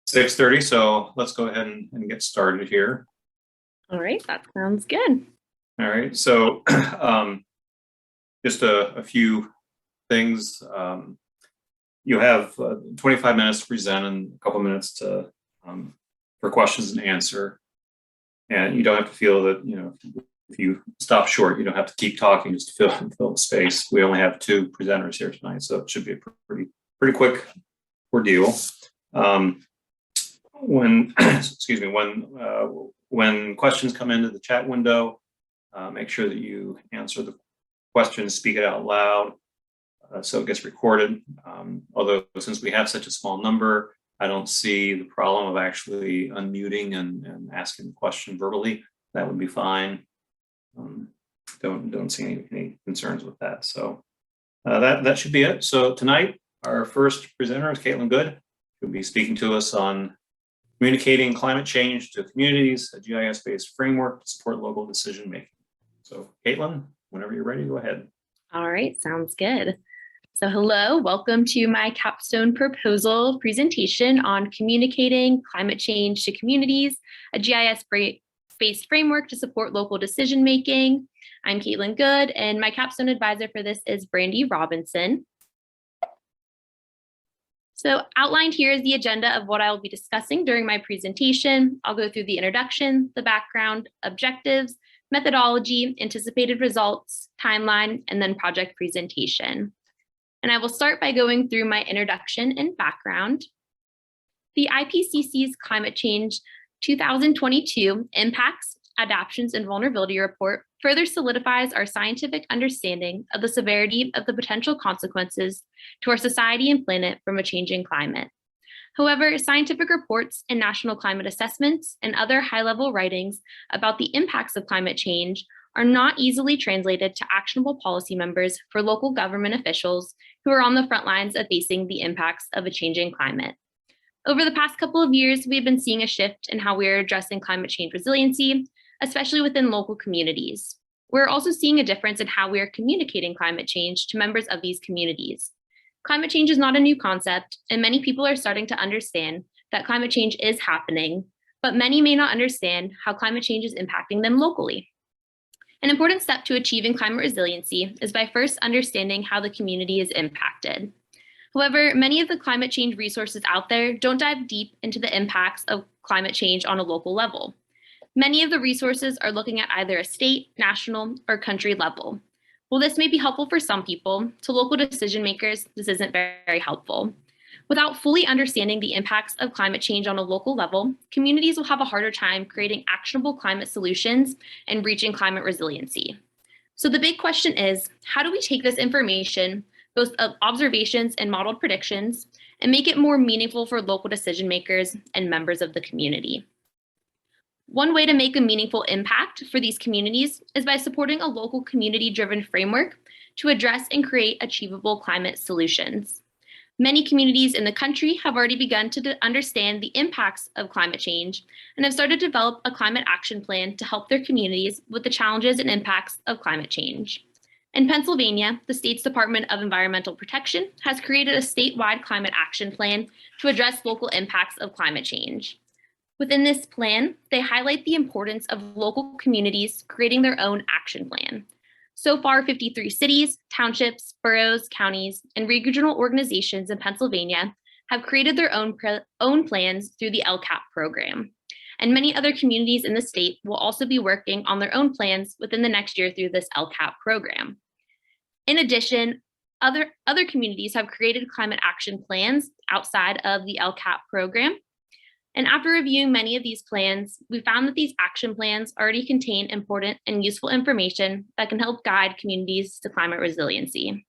6:30, so let's go ahead and get started here. All right, that sounds good. All right, so just a few things. You have 25 minutes to present and a couple minutes to for questions and answer. And you don't have to feel that, if you stop short, you don't have to keep talking just to fill the space. We only have two presenters here tonight, so it should be a pretty quick ordeal. When when questions come into the chat window, make sure that you answer the question, speak it out loud, so it gets recorded. Although since we have such a small number, I don't see the problem of actually unmuting and asking the question verbally. That would be fine. Don't see any concerns with that. So that should be it. So tonight, our first presenter is Caitlin Goode. She'll be speaking to us on communicating climate change to communities, a GIS-based framework to support local decision making. So Caitlin, whenever you're ready, go ahead. All right, sounds good. So hello, welcome to my capstone proposal presentation on communicating climate change to communities, a GIS-based framework to support local decision making. I'm Caitlin Goode, and my capstone advisor for this is Brandy Robinson. So outlined here is the agenda of what I will be discussing during my presentation. I'll go through the introduction, the background, objectives, methodology, anticipated results, timeline, and then project presentation. And I will start by going through my introduction and background. The IPCC's Climate Change 2022 Impacts, Adaptations, and Vulnerability Report further solidifies our scientific understanding of the severity of the potential consequences to our society and planet from a changing climate. However, scientific reports and national climate assessments and other high-level writings about the impacts of climate change are not easily translated to actionable policy members for local government officials who are on the front lines of facing the impacts of a changing climate. Over the past couple of years, we've been seeing a shift in how we are addressing climate change resiliency, especially within local communities. We're also seeing a difference in how we are communicating climate change to members of these communities. Climate change is not a new concept, and many people are starting to understand that climate change is happening, but many may not understand how climate change is impacting them locally. An important step to achieving climate resiliency is by first understanding how the community is impacted. However, many of the climate change resources out there don't dive deep into the impacts of climate change on a local level. Many of the resources are looking at either a state, national, or country level. While this may be helpful for some people, to local decision makers, this isn't very helpful. Without fully understanding the impacts of climate change on a local level, communities will have a harder time creating actionable climate solutions and reaching climate resiliency. So the big question is, how do we take this information, both of observations and modeled predictions, and make it more meaningful for local decision makers and members of the community? One way to make a meaningful impact for these communities is by supporting a local community-driven framework to address and create achievable climate solutions. Many communities in the country have already begun to understand the impacts of climate change and have started to develop a climate action plan to help their communities with the challenges and impacts of climate change. In Pennsylvania, the state's Department of Environmental Protection has created a statewide climate action plan to address local impacts of climate change. Within this plan, they highlight the importance of local communities creating their own action plan. So far, 53 cities, townships, boroughs, counties, and regional organizations in Pennsylvania have created their own plans through the LCAP program. And many other communities in the state will also be working on their own plans within the next year through this LCAP program. In addition, other communities have created climate action plans outside of the LCAP program. And after reviewing many of these plans, we found that these action plans already contain important and useful information that can help guide communities to climate resiliency.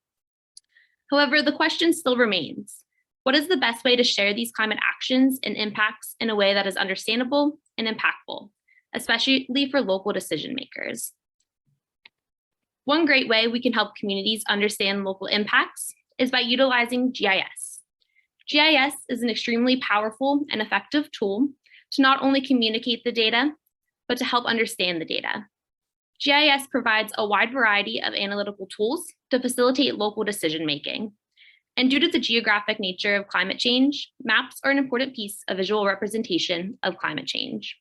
However, the question still remains, what is the best way to share these climate actions and impacts in a way that is understandable and impactful, especially for local decision makers? One great way we can help communities understand local impacts is by utilizing GIS. GIS is an extremely powerful and effective tool to not only communicate the data, but to help understand the data. GIS provides a wide variety of analytical tools to facilitate local decision making. And due to the geographic nature of climate change, maps are an important piece of visual representation of climate change.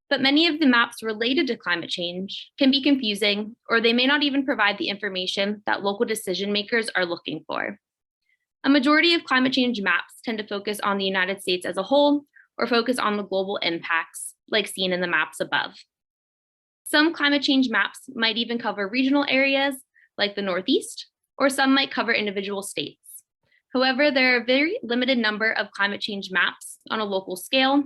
But many of the maps related to climate change can be confusing, or they may not even provide the information that local decision makers are looking for. A majority of climate change maps tend to focus on the United States as a whole, or focus on the global impacts, like seen in the maps above. Some climate change maps might even cover regional areas, like the Northeast, or some might cover individual states. However, there are a very limited number of climate change maps on a local scale.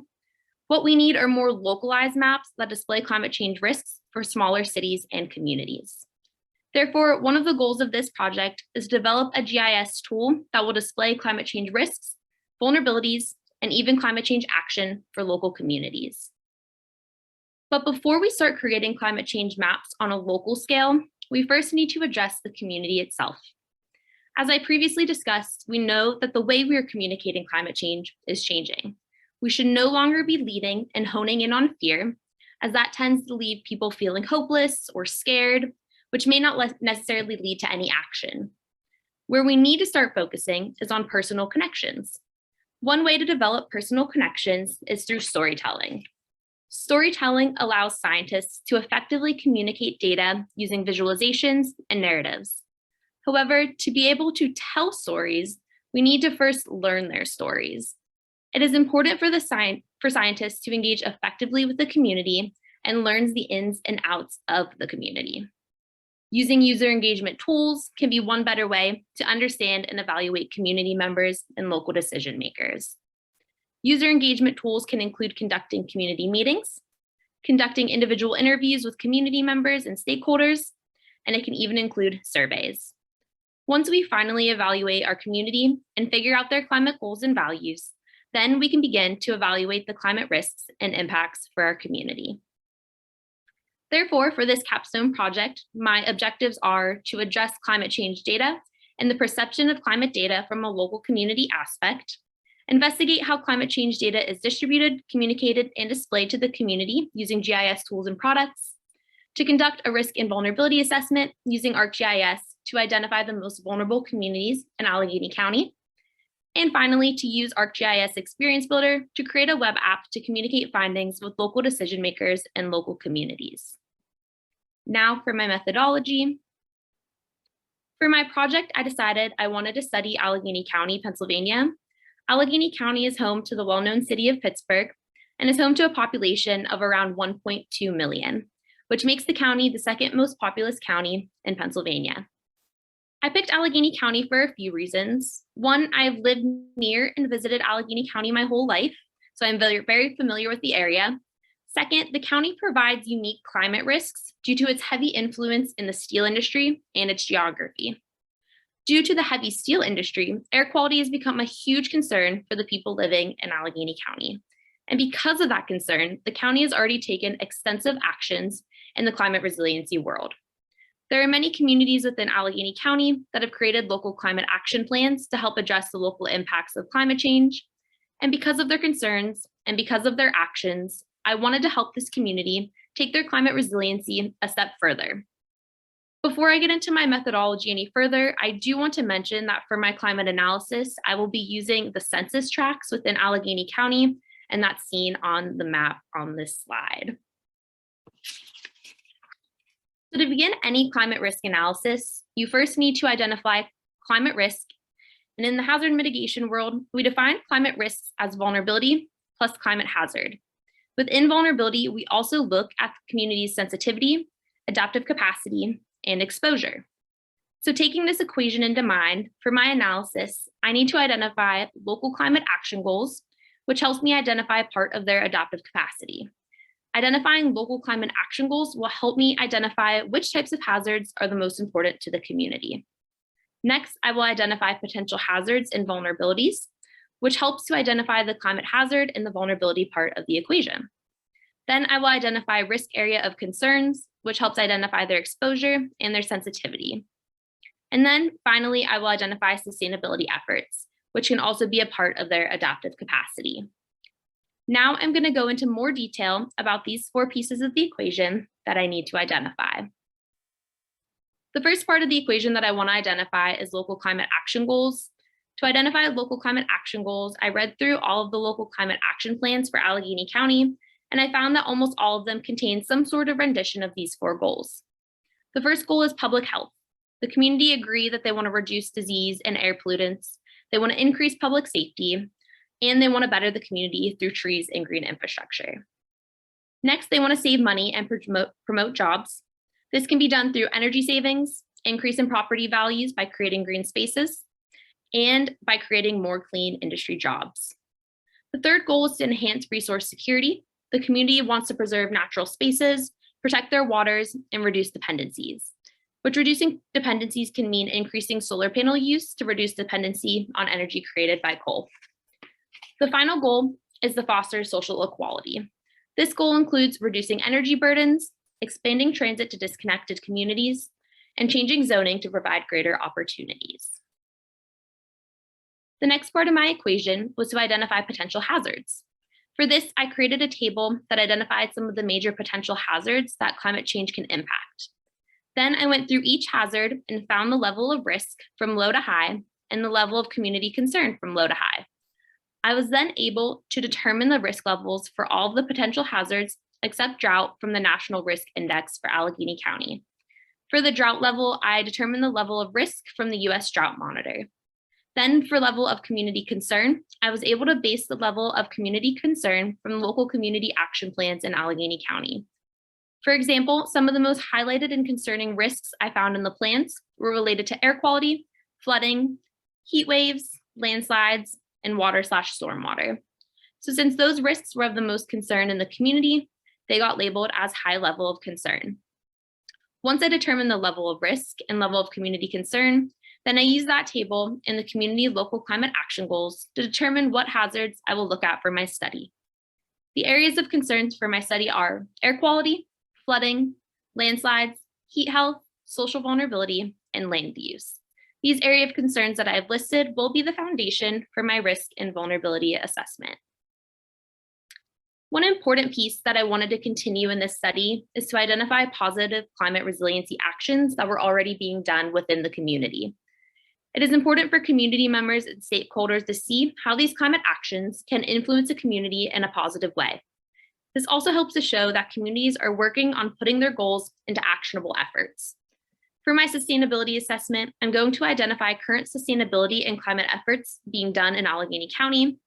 What we need are more localized maps that display climate change risks for smaller cities and communities. Therefore, one of the goals of this project is to develop a GIS tool that will display climate change risks, vulnerabilities, and even climate change action for local communities. But before we start creating climate change maps on a local scale, we first need to address the community itself. As I previously discussed, we know that the way we are communicating climate change is changing. We should no longer be leading and honing in on fear, as that tends to leave people feeling hopeless or scared, which may not necessarily lead to any action. Where we need to start focusing is on personal connections. One way to develop personal connections is through storytelling. Storytelling allows scientists to effectively communicate data using visualizations and narratives. However, to be able to tell stories, we need to first learn their stories. It is important for scientists to engage effectively with the community and learn the ins and outs of the community. Using user engagement tools can be one better way to understand and evaluate community members and local decision makers. User engagement tools can include conducting community meetings, conducting individual interviews with community members and stakeholders, and it can even include surveys. Once we finally evaluate our community and figure out their climate goals and values, then we can begin to evaluate the climate risks and impacts for our community. Therefore, for this capstone project, my objectives are to address climate change data and the perception of climate data from a local community aspect, investigate how climate change data is distributed, communicated, and displayed to the community using GIS tools and products, to conduct a risk and vulnerability assessment using ArcGIS to identify the most vulnerable communities in Allegheny County, and finally, to use ArcGIS Experience Builder to create a web app to communicate findings with local decision makers and local communities. Now for my methodology. For my project, I decided I wanted to study Allegheny County, Pennsylvania. Allegheny County is home to the well-known city of Pittsburgh and is home to a population of around 1.2 million, which makes the county the second most populous county in Pennsylvania. I picked Allegheny County for a few reasons. One, I've lived near and visited Allegheny County my whole life, so I'm very familiar with the area. Second, the county provides unique climate risks due to its heavy influence in the steel industry and its geography. Due to the heavy steel industry, air quality has become a huge concern for the people living in Allegheny County. And because of that concern, the county has already taken extensive actions in the climate resiliency world. There are many communities within Allegheny County that have created local climate action plans to help address the local impacts of climate change. And because of their concerns and because of their actions, I wanted to help this community take their climate resiliency a step further. Before I get into my methodology any further, I do want to mention that for my climate analysis, I will be using the census tracts within Allegheny County, and that's seen on the map on this slide. So to begin any climate risk analysis, you first need to identify climate risk. And in the hazard mitigation world, we define climate risks as vulnerability plus climate hazard. Within vulnerability, we also look at the community's sensitivity, adaptive capacity, and exposure. So taking this equation into mind, for my analysis, I need to identify local climate action goals, which helps me identify part of their adaptive capacity. Identifying local climate action goals will help me identify which types of hazards are the most important to the community. Next, I will identify potential hazards and vulnerabilities, which helps to identify the climate hazard and the vulnerability part of the equation. Then I will identify risk area of concerns, which helps identify their exposure and their sensitivity. And then finally, I will identify sustainability efforts, which can also be a part of their adaptive capacity. Now I'm going to go into more detail about these four pieces of the equation that I need to identify. The first part of the equation that I want to identify is local climate action goals. To identify local climate action goals, I read through all of the local climate action plans for Allegheny County, and I found that almost all of them contain some sort of rendition of these 4 goals. The first goal is public health. The community agree that they want to reduce disease and air pollutants, they want to increase public safety, and they want to better the community through trees and green infrastructure. Next, they want to save money and promote jobs. This can be done through energy savings, increase in property values by creating green spaces, and by creating more clean industry jobs. The third goal is to enhance resource security. The community wants to preserve natural spaces, protect their waters, and reduce dependencies. Which reducing dependencies can mean increasing solar panel use to reduce dependency on energy created by coal. The final goal is to foster social equality. This goal includes reducing energy burdens, expanding transit to disconnected communities, and changing zoning to provide greater opportunities. The next part of my equation was to identify potential hazards. For this, I created a table that identified some of the major potential hazards that climate change can impact. Then I went through each hazard and found the level of risk from low to high and the level of community concern from low to high. I was then able to determine the risk levels for all of the potential hazards except drought from the National Risk Index for Allegheny County. For the drought level, I determined the level of risk from the US Drought Monitor. Then for level of community concern, I was able to base the level of community concern from local community action plans in Allegheny County. For example, some of the most highlighted and concerning risks I found in the plans were related to air quality, flooding, heat waves, landslides, and water/stormwater. So since those risks were of the most concern in the community, they got labeled as high level of concern. Once I determined the level of risk and level of community concern, then I use that table in the community local climate action goals to determine what hazards I will look at for my study. The areas of concerns for my study are air quality, flooding, landslides, heat health, social vulnerability, and land use. These area of concerns that I have listed will be the foundation for my risk and vulnerability assessment. One important piece that I wanted to continue in this study is to identify positive climate resiliency actions that were already being done within the community. It is important for community members and stakeholders to see how these climate actions can influence a community in a positive way. This also helps to show that communities are working on putting their goals into actionable efforts. For my sustainability assessment, I'm going to identify current sustainability and climate efforts being done in Allegheny County.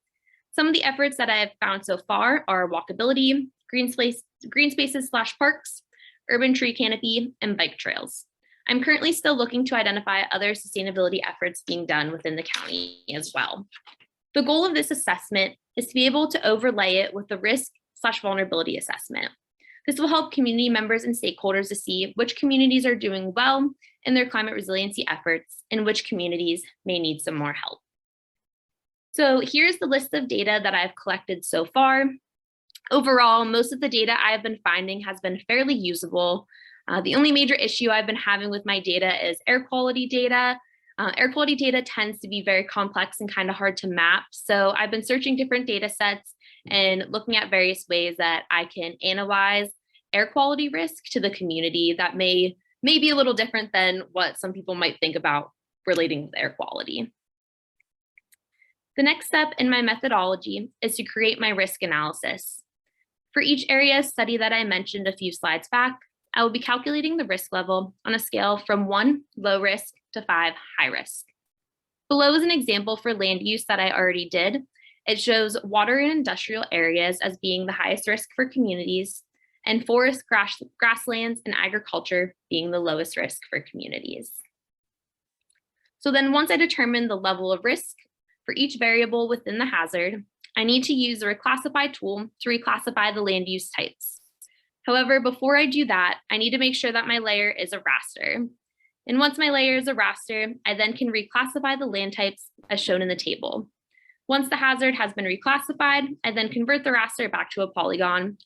Some of the efforts that I have found so far are walkability, green spaces/parks, urban tree canopy, and bike trails. I'm currently still looking to identify other sustainability efforts being done within the county as well. The goal of this assessment is to be able to overlay it with the risk/vulnerability assessment. This will help community members and stakeholders to see which communities are doing well in their climate resiliency efforts and which communities may need some more help. So here's the list of data that I've collected so far. Overall, most of the data I have been finding has been fairly usable. The only major issue I've been having with my data is air quality data. Air quality data tends to be very complex and kind of hard to map. So I've been searching different data sets and looking at various ways that I can analyze air quality risk to the community that may be a little different than what some people might think about relating with air quality. The next step in my methodology is to create my risk analysis. For each area of study that I mentioned a few slides back, I will be calculating the risk level on a scale from 1, low risk, to 5, high risk. Below is an example for land use that I already did. It shows water and industrial areas as being the highest risk for communities, and forest, grasslands, and agriculture being the lowest risk for communities. So then once I determine the level of risk for each variable within the hazard, I need to use the reclassify tool to reclassify the land use types. However, before I do that, I need to make sure that my layer is a raster. And once my layer is a raster, I then can reclassify the land types as shown in the table. Once the hazard has been reclassified, I then convert the raster back to a polygon.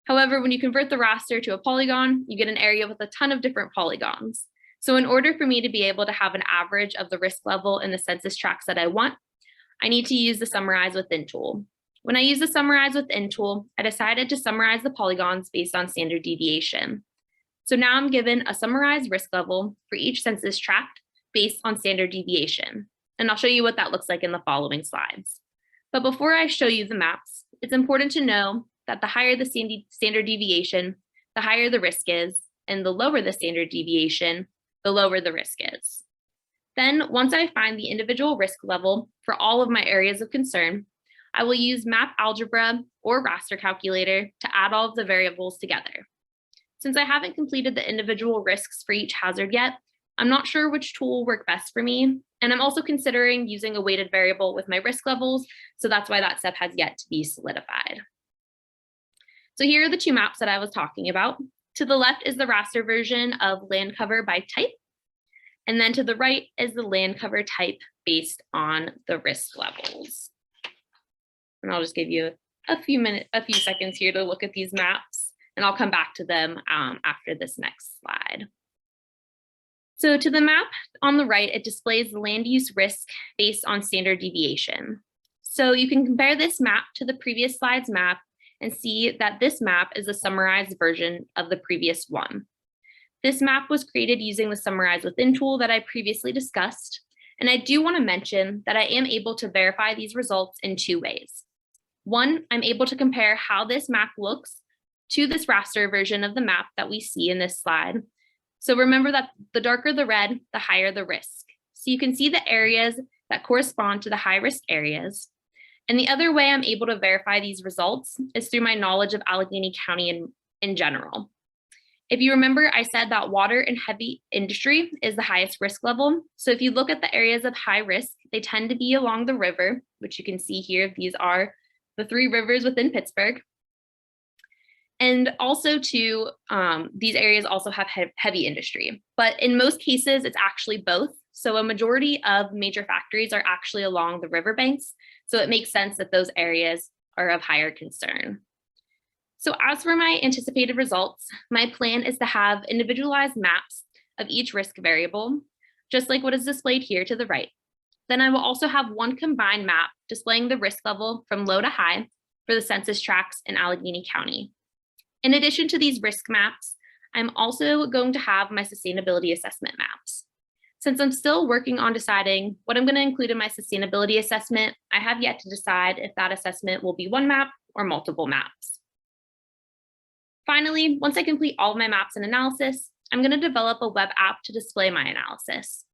However, when you convert the raster to a polygon, you get an area with a ton of different polygons. So in order for me to be able to have an average of the risk level in the census tracts that I want, I need to use the summarize within tool. When I use the summarize within tool, I decided to summarize the polygons based on standard deviation. So now I'm given a summarized risk level for each census tract based on standard deviation. and I'll show you what that looks like in the following slides. But before I show you the maps, it's important to know that the higher the standard deviation, the higher the risk is, and the lower the standard deviation, the lower the risk is. Then, once I find the individual risk level for all of my areas of concern, I will use map algebra or raster calculator to add all of the variables together. Since I haven't completed the individual risks for each hazard yet, I'm not sure which tool will work best for me, and I'm also considering using a weighted variable with my risk levels, so that's why that step has yet to be solidified. So here are the two maps that I was talking about. To the left is the raster version of land cover by type, and then to the right is the land cover type based on the risk levels. And I'll just give you a few seconds here to look at these maps, and I'll come back to them after this next slide. So to the map on the right, it displays the land use risk based on standard deviation. So you can compare this map to the previous slide's map and see that this map is a summarized version of the previous one. This map was created using the Summarize Within tool that I previously discussed. And I do want to mention that I am able to verify these results in two ways. One, I'm able to compare how this map looks to this raster version of the map that we see in this slide. So remember that the darker the red, the higher the risk. So you can see the areas that correspond to the high risk areas. And the other way I'm able to verify these results is through my knowledge of Allegheny County in general. If you remember, I said that water and heavy industry is the highest risk level. So if you look at the areas of high risk, they tend to be along the river, which you can see here. These are the three rivers within Pittsburgh. And also too, these areas also have heavy industry, but in most cases, it's actually both. So a majority of major factories are actually along the riverbanks. So it makes sense that those areas are of higher concern. So as for my anticipated results, my plan is to have individualized maps of each risk variable, just like what is displayed here to the right. Then I will also have one combined map displaying the risk level from low to high for the census tracts in Allegheny County. In addition to these risk maps, I'm also going to have my sustainability assessment maps. Since I'm still working on deciding what I'm going to include in my sustainability assessment, I have yet to decide if that assessment will be one map or multiple maps. Finally, once I complete all of my maps and analysis, I'm going to develop a web app to display my analysis.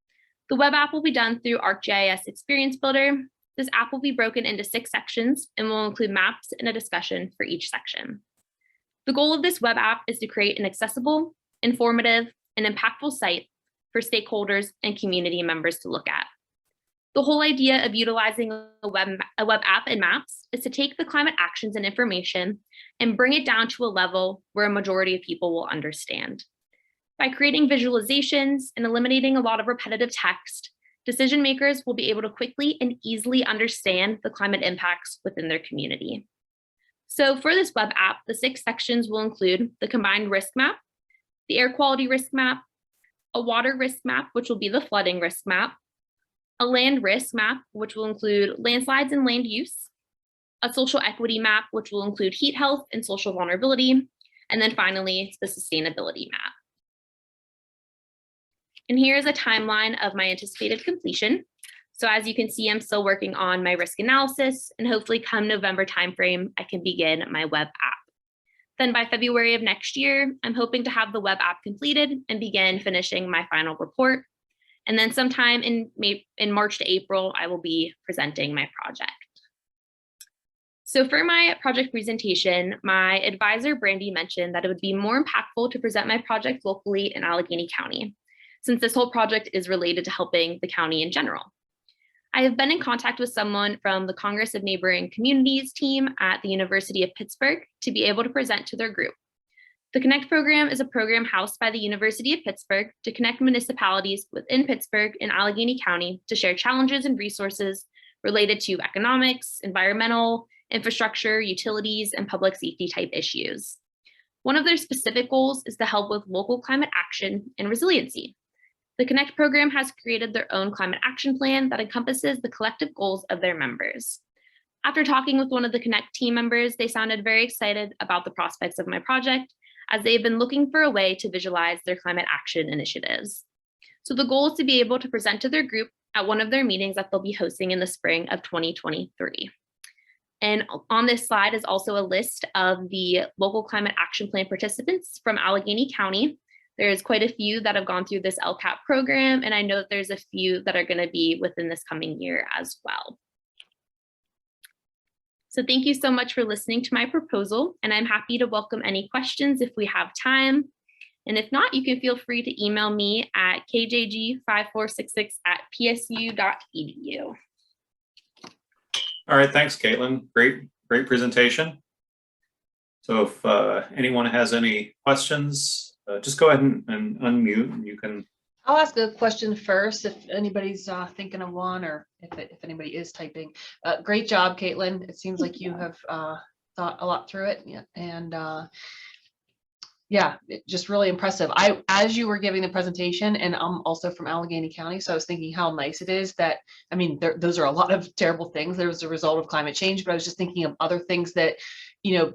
The web app will be done through ArcGIS Experience Builder. This app will be broken into 6 sections and will include maps and a discussion for each section. The goal of this web app is to create an accessible, informative, and impactful site for stakeholders and community members to look at. The whole idea of utilizing a web app and maps is to take the climate actions and information and bring it down to a level where a majority of people will understand. By creating visualizations and eliminating a lot of repetitive text, decision makers will be able to quickly and easily understand the climate impacts within their community. So for this web app, the 6 sections will include the combined risk map, the air quality risk map, a water risk map, which will be the flooding risk map, a land risk map, which will include landslides and land use, a social equity map, which will include heat health and social vulnerability, and then finally, the sustainability map. And here's a timeline of my anticipated completion. So as you can see, I'm still working on my risk analysis, and hopefully come November timeframe, I can begin my web app. Then by February of next year, I'm hoping to have the web app completed and begin finishing my final report. And then sometime in March to April, I will be presenting my project. So for my project presentation, my advisor, Brandy, mentioned that it would be more impactful to present my project locally in Allegheny County, since this whole project is related to helping the county in general. I have been in contact with someone from the Congress of Neighboring Communities team at the University of Pittsburgh to be able to present to their group. The Connect program is a program housed by the University of Pittsburgh to connect municipalities within Pittsburgh and Allegheny County to share challenges and resources related to economics, environmental, infrastructure, utilities, and public safety type issues. One of their specific goals is to help with local climate action and resiliency. The Connect program has created their own climate action plan that encompasses the collective goals of their members. After talking with one of the Connect team members, they sounded very excited about the prospects of my project, as they've been looking for a way to visualize their climate action initiatives. So the goal is to be able to present to their group at one of their meetings that they'll be hosting in the spring of 2023. And on this slide is also a list of the local climate action plan participants from Allegheny County. There's quite a few that have gone through this LCAP program, and I know that there's a few that are going to be within this coming year as well. So thank you so much for listening to my proposal, and I'm happy to welcome any questions if we have time. And if not, you can feel free to email me at kjg5466@psu.edu. All right, thanks, Caitlin. Great presentation. So if anyone has any questions, just go ahead and unmute, and you can. I'll ask a question first if anybody's thinking of one, or if anybody is typing. Great job, Caitlin. It seems like you have thought a lot through it, and yeah, just really impressive. As you were giving the presentation, and I'm also from Allegheny County, so I was thinking how nice it is that, I mean, those are a lot of terrible things. There was a result of climate change, but I was just thinking of other things that, you know,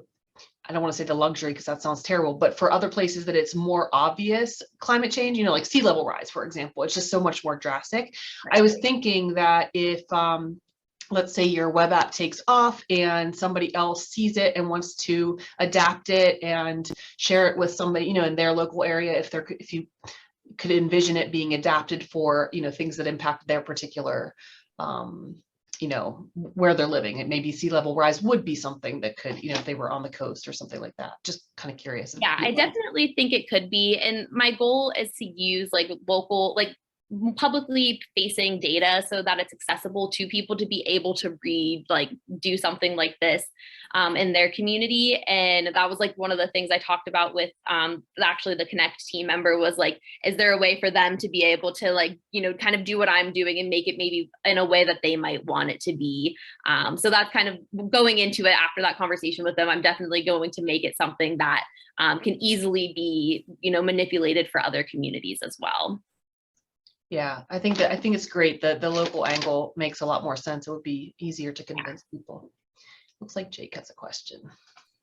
I don't want to say the luxury because that sounds terrible, but for other places that it's more obvious climate change, you know, like sea level rise, for example, it's just so much more drastic. I was thinking that if, let's say your web app takes off and somebody else sees it and wants to adapt it and share it with somebody, you know, in their local area, if you could envision it being adapted for, you know, things that impact their particular, you know, where they're living. It maybe sea level rise would be something that could, you know, if they were on the coast or something like that. Just kind of curious. Yeah, I definitely think it could be. And my goal is to use like local, like publicly facing data so that it's accessible to people to be able to read, like do something like this in their community. And that was like one of the things I talked about with actually the Connect team member was like, is there a way for them to be able to like, you know, kind of do what I'm doing and make it maybe in a way that they might want it to be. So that's kind of going into it after that conversation with them. I'm definitely going to make it something that can easily be, you know, manipulated for other communities as well. Yeah, I think it's great that the local angle makes a lot more sense. It would be easier to convince people. Looks like Jake has a question.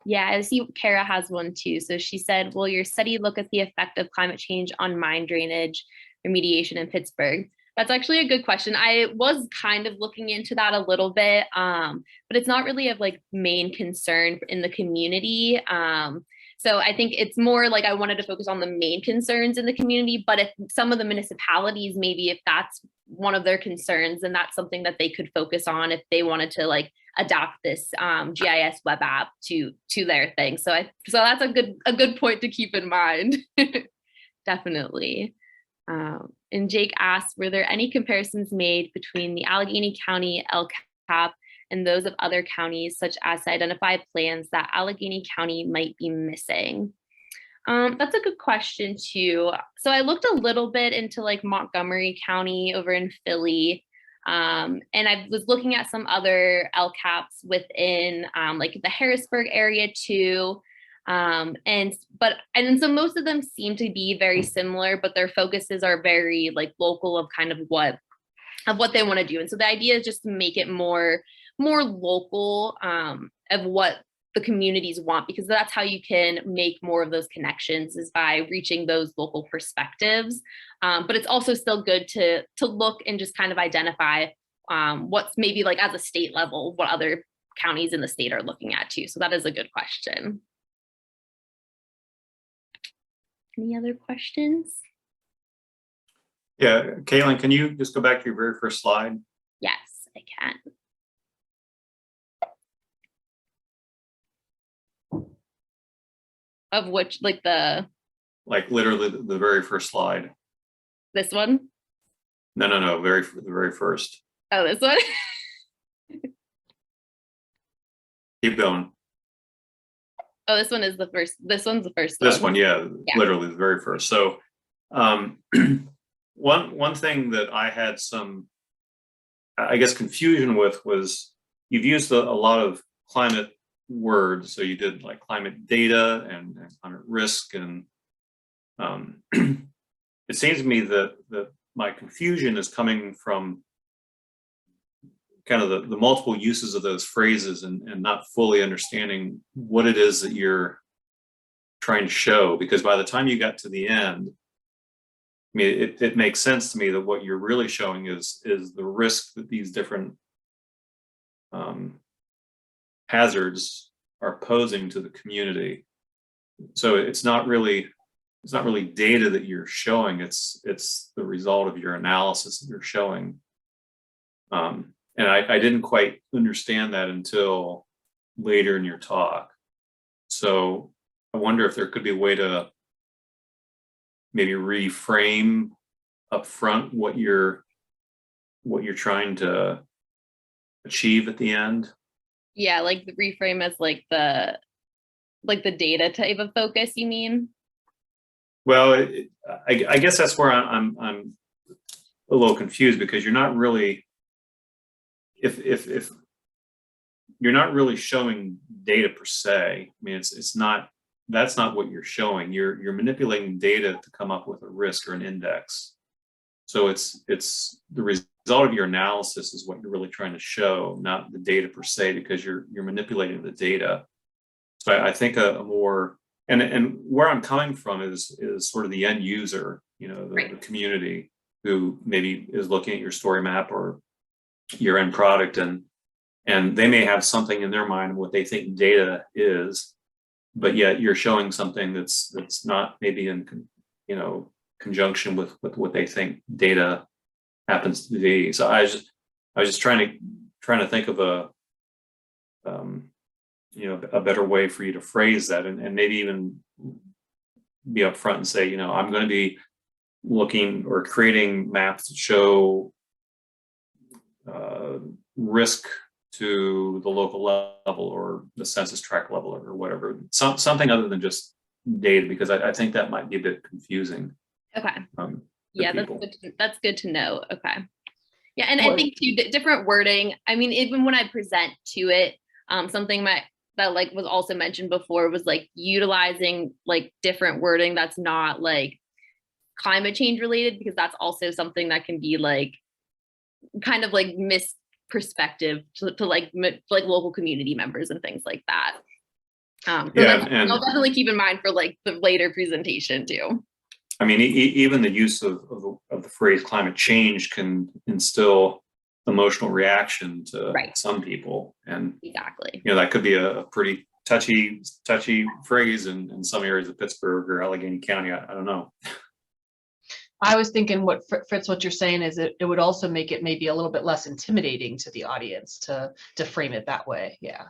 Yeah, I see Kara has one too. So she said, will your study look at the effect of climate change on mine drainage remediation in Pittsburgh? That's actually a good question. I was kind of looking into that a little bit, but it's not really of like main concern in the community. So I think it's more like I wanted to focus on the main concerns in the community, but if some of the municipalities, maybe if that's one of their concerns, then that's something that they could focus on if they wanted to like adopt this GIS web app to their thing. So that's a good point to keep in mind. Definitely. And Jake asked, were there any comparisons made between the Allegheny County LCAP and those of other counties, such as to identify plans that Allegheny County might be missing? That's a good question too. So I looked a little bit into like Montgomery County over in Philly, and I was looking at some other LCAPs within like the Harrisburg area too. And then so most of them seem to be very similar, but their focuses are very like local of kind of what they want to do. And so the idea is just to make it more local of what the communities want, because that's how you can make more of those connections, is by reaching those local perspectives. But it's also still good to look and just kind of identify what's maybe like as a state level, what other counties in the state are looking at too. So that is a good question. Any other questions? Yeah, Caitlin, can you just go back to your very first slide? Yes, I can. Of which, like literally the very first slide. This one? No, the very first. Oh, this one? Keep going. Oh, this one is the first. This one's the first This one. one, yeah, literally the very first. So one thing that I had some, I guess, confusion with was you've used a lot of climate words. So you did like climate data and climate risk, and it seems to me that my confusion is coming from kind of the multiple uses of those phrases and not fully understanding what it is that you're trying to show, because by the time you got to the end, mean, it makes sense to me that what you're really showing is the risk that these different hazards are posing to the community. So it's not really data that you're showing. It's the result of your analysis that you're showing. And I didn't quite understand that until later in your talk. So I wonder if there could be a way to maybe reframe up front what you're trying to achieve at the end. Yeah, like the reframe as like the data type of focus, you mean? Well, I guess that's where I'm a little confused, because you're not really, if you're not really showing data per se. I mean, that's not what you're showing. You're manipulating data to come up with a risk or an index. So it's the result of your analysis is what you're really trying to show, not the data per se, because you're manipulating the data. So I think a more, and where I'm coming from is sort of the end user, the community who maybe is looking at your story map or your end product, and they may have something in their mind what they think data is, but yet you're showing something that's not maybe in conjunction with what they think data happens to be. So I was just trying to think of a better way for you to phrase that, and maybe even be upfront and say, I'm going to be looking or creating maps that show risk to the local level or the census tract level or whatever, something other than just data, because I think that might be a bit confusing. Okay. Yeah, that's good to know. Okay. Yeah, and Well, I think too, different wording. I mean, even when I present to it, something that like was also mentioned before was like utilizing like different wording that's not like climate change related, because that's also something that can be like kind of like misperspective to like local community members and things like that. So And I'll definitely keep in mind for like the later presentation too. I mean, even the use of the phrase climate change can instill emotional reaction to some people, and exactly, that could be a pretty touchy phrase in some areas of Pittsburgh or Allegheny County. I don't know. I was thinking Fritz, what you're saying is it would also make it maybe a little bit less intimidating to the audience to frame it that way. Yeah.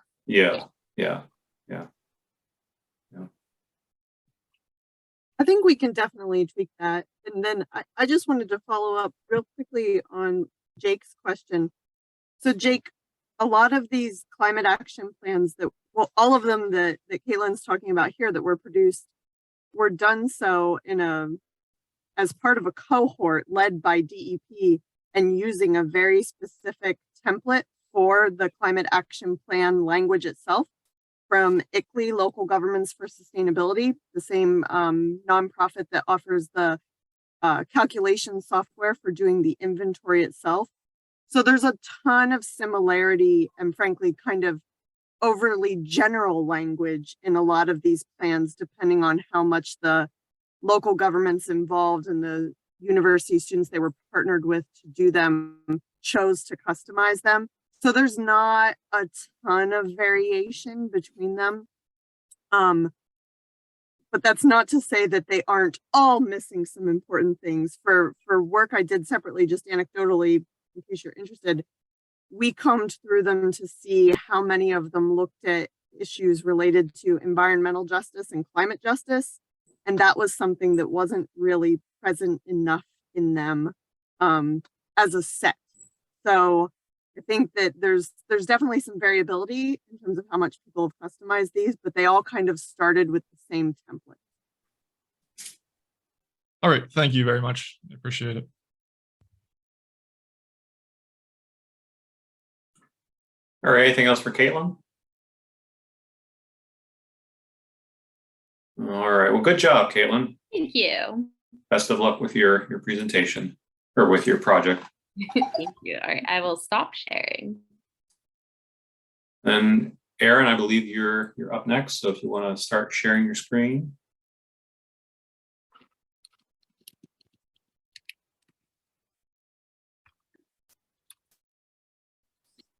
I think we can definitely tweak that. And then I just wanted to follow up real quickly on Jake's question. So Jake, a lot of these climate action plans all of them that Caitlin's talking about here that were produced were done so as part of a cohort led by DEP and using a very specific template for the climate action plan language itself from ICLEI, Local Governments for Sustainability, the same nonprofit that offers the calculation software for doing the inventory itself. So there's a ton of similarity and frankly kind of overly general language in a lot of these plans, depending on how much the local governments involved and the university students they were partnered with to do them chose to customize them. So there's not a ton of variation between them. But that's not to say that they aren't all missing some important things. For work I did separately, just anecdotally, in case you're interested, we combed through them to see how many of them looked at issues related to environmental justice and climate justice. And that was something that wasn't really present enough in them as a set. So I think that there's definitely some variability in terms of how much people have customized these, but they all kind of started with the same template. All right, thank you very much. I appreciate it. All right, anything else for Caitlin? All right, well, good job, Caitlin. thank you. Best of luck with your presentation or with your project. Thank you. All right, I will stop sharing. And Aaron, I believe you're up next. So if you want to start sharing your screen.